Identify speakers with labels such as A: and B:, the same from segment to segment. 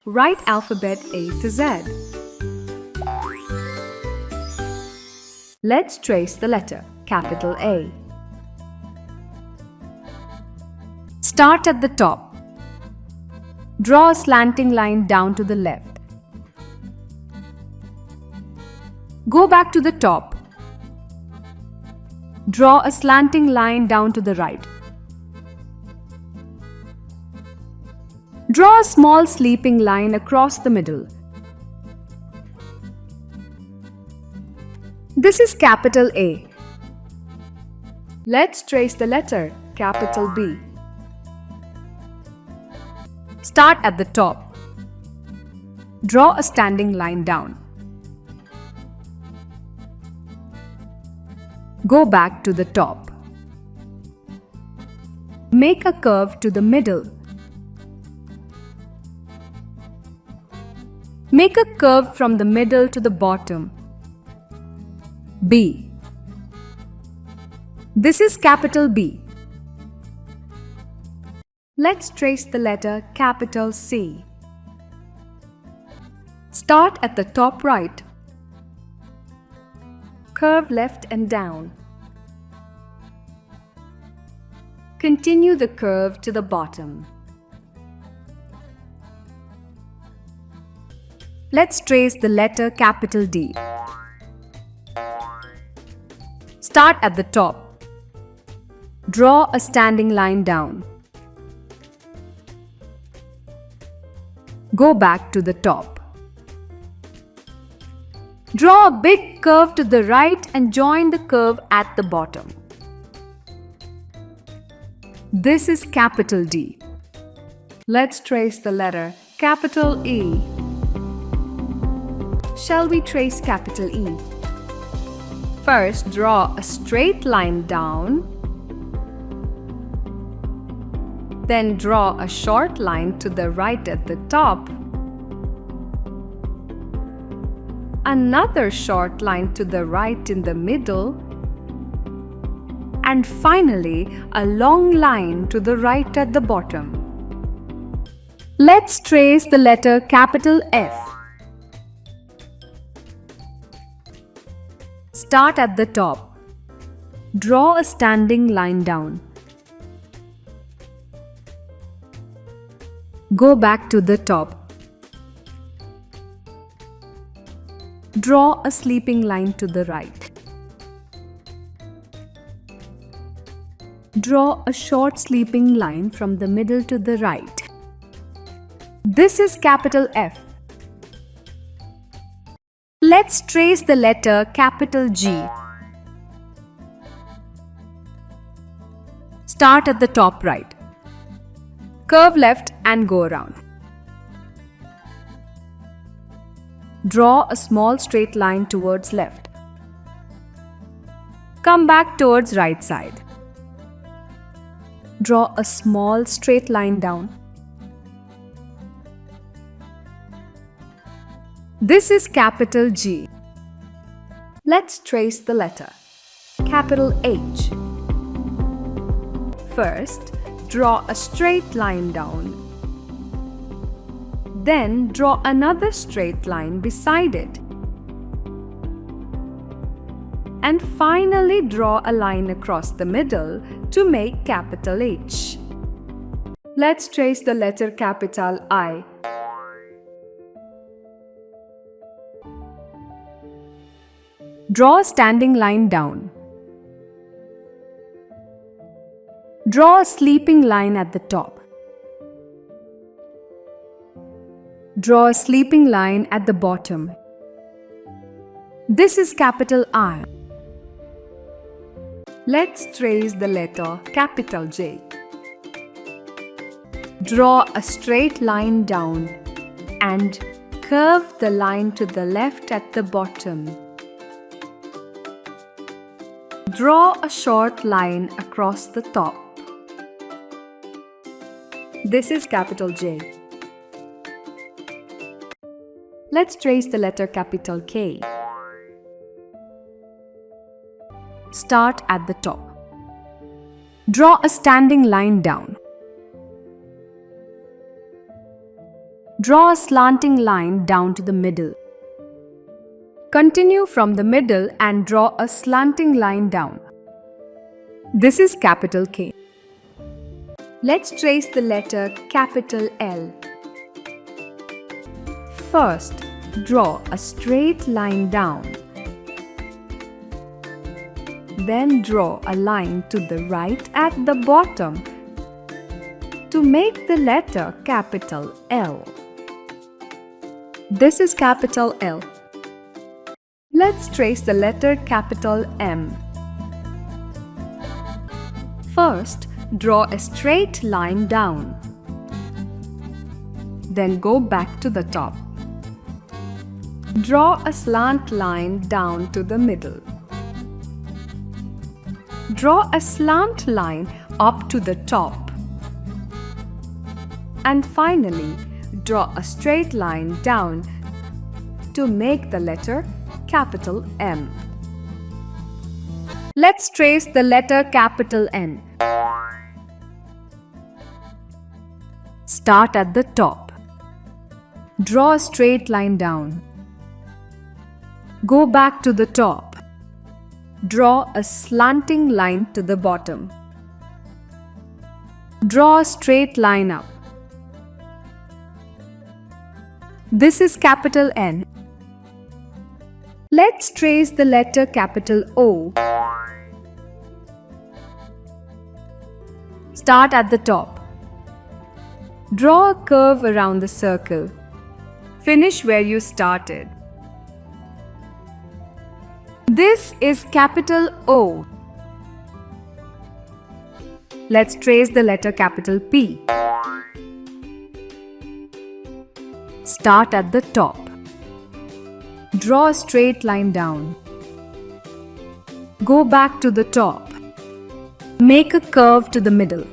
A: Write alphabet A to Z. Let's trace the letter capital A. Start at the top. Draw a slanting line down to the left. Go back to the top. Draw a slanting line down to the right. Draw a small sleeping line across the middle. This is capital A. Let's trace the letter capital B. Start at the top. Draw a standing line down. Go back to the top. Make a curve to the middle. Make a curve from the middle to the bottom. B. This is capital B. Let's trace the letter capital C. Start at the top right. Curve left and down. Continue the curve to the bottom. Let's trace the letter capital D. Start at the top. Draw a standing line down. Go back to the top. Draw a big curve to the right and join the curve at the bottom. This is capital D. Let's trace the letter capital E. Shall we trace capital E? First, draw a straight line down. Then draw a short line to the right at the top. Another short line to the right in the middle. And finally, a long line to the right at the bottom. Let's trace the letter capital F. Start at the top. Draw a standing line down. Go back to the top. Draw a sleeping line to the right. Draw a short sleeping line from the middle to the right. This is capital F. Let's trace the letter capital G. Start at the top right. Curve left and go around. Draw a small straight line towards left. Come back towards right side. Draw a small straight line down. This is capital G. Let's trace the letter capital H. First, draw a straight line down. Then draw another straight line beside it. And finally draw a line across the middle to make capital H. Let's trace the letter capital I. Draw a standing line down. Draw a sleeping line at the top. Draw a sleeping line at the bottom. This is capital I. Let's trace the letter capital J. Draw a straight line down and curve the line to the left at the bottom. Draw a short line across the top. This is capital J. Let's trace the letter capital K. Start at the top. Draw a standing line down. Draw a slanting line down to the middle. Continue from the middle and draw a slanting line down. This is capital K. Let's trace the letter capital L. First, draw a straight line down. Then draw a line to the right at the bottom to make the letter capital L. This is capital L. Let's trace the letter capital M. First, draw a straight line down. Then go back to the top. Draw a slant line down to the middle. Draw a slant line up to the top. And finally, draw a straight line down to make the letter capital M. Let's trace the letter capital N. Start at the top. Draw a straight line down. Go back to the top. Draw a slanting line to the bottom. Draw a straight line up. This is capital N. Let's trace the letter capital O. Start at the top. Draw a curve around the circle. Finish where you started. This is capital O. Let's trace the letter capital P. Start at the top. Draw a straight line down. Go back to the top. Make a curve to the middle.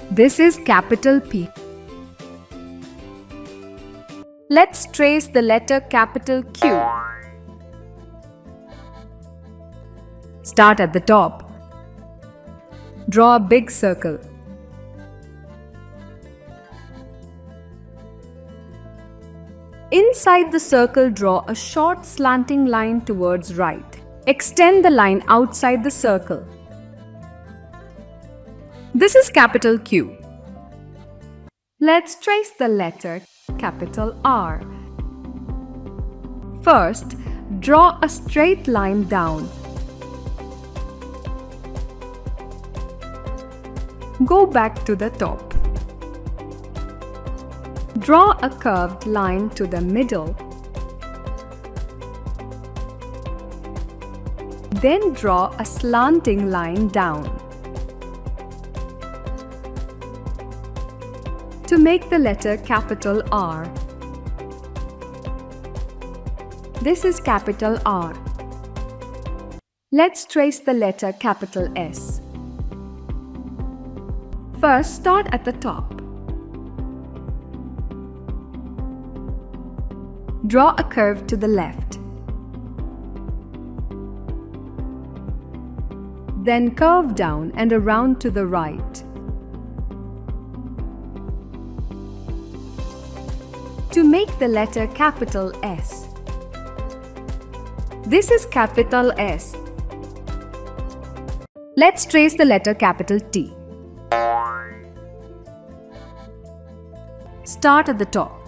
A: This is capital P. Let's trace the letter capital Q. Start at the top. Draw a big circle. Inside the circle, draw a short slanting line towards right. Extend the line outside the circle. This is capital Q. Let's trace the letter capital R. First, draw a straight line down. Go back to the top. Draw a curved line to the middle. Then draw a slanting line down. To make the letter capital R. This is capital R. Let's trace the letter capital S. First, start at the top. Draw a curve to the left. Then curve down and around to the right. To make the letter capital S. This is capital S. Let's trace the letter capital T. Start at the top.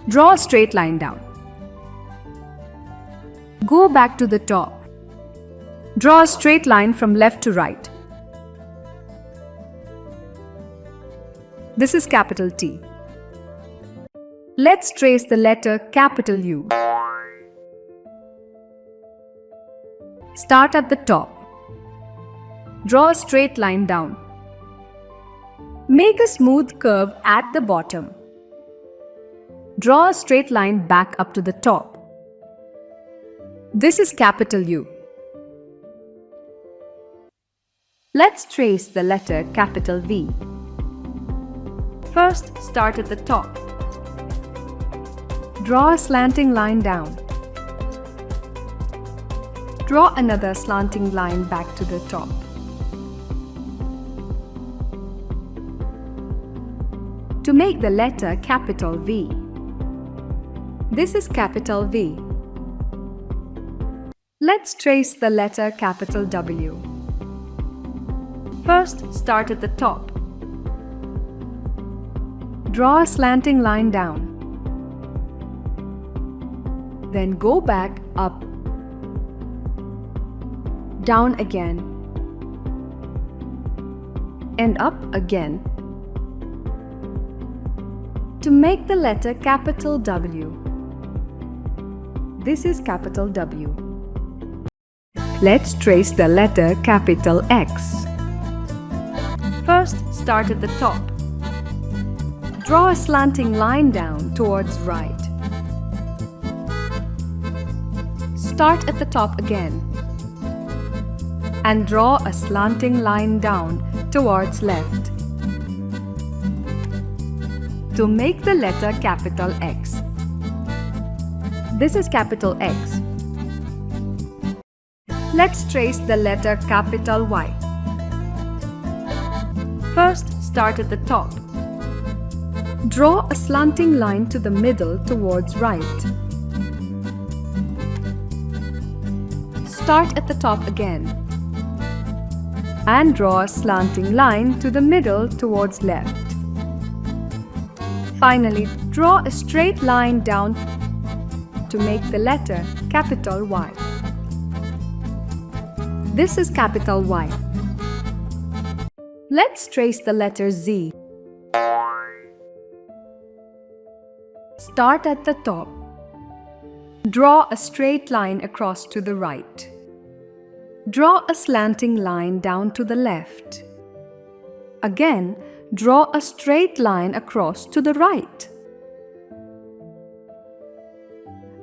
A: Draw a straight line down. Go back to the top. Draw a straight line from left to right. This is capital T. Let's trace the letter capital U. Start at the top. Draw a straight line down. Make a smooth curve at the bottom. Draw a straight line back up to the top. This is capital U. Let's trace the letter capital V. First, start at the top. Draw a slanting line down. Draw another slanting line back to the top. to make the letter capital V. This is capital V. Let's trace the letter capital W. First, start at the top. Draw a slanting line down. Then go back up, down again, and up again to make the letter capital W. This is capital W. Let's trace the letter capital X. First, start at the top. Draw a slanting line down towards right. Start at the top again and draw a slanting line down towards left to make the letter capital X. This is capital X. Let's trace the letter capital Y. First, start at the top. Draw a slanting line to the middle towards right. Start at the top again and draw a slanting line to the middle towards left. Finally, draw a straight line down to make the letter capital Y. This is capital Y. Let's trace the letter Z. Start at the top. Draw a straight line across to the right. Draw a slanting line down to the left. Again, draw a straight line across to the right.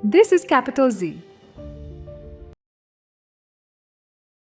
A: This is capital Z.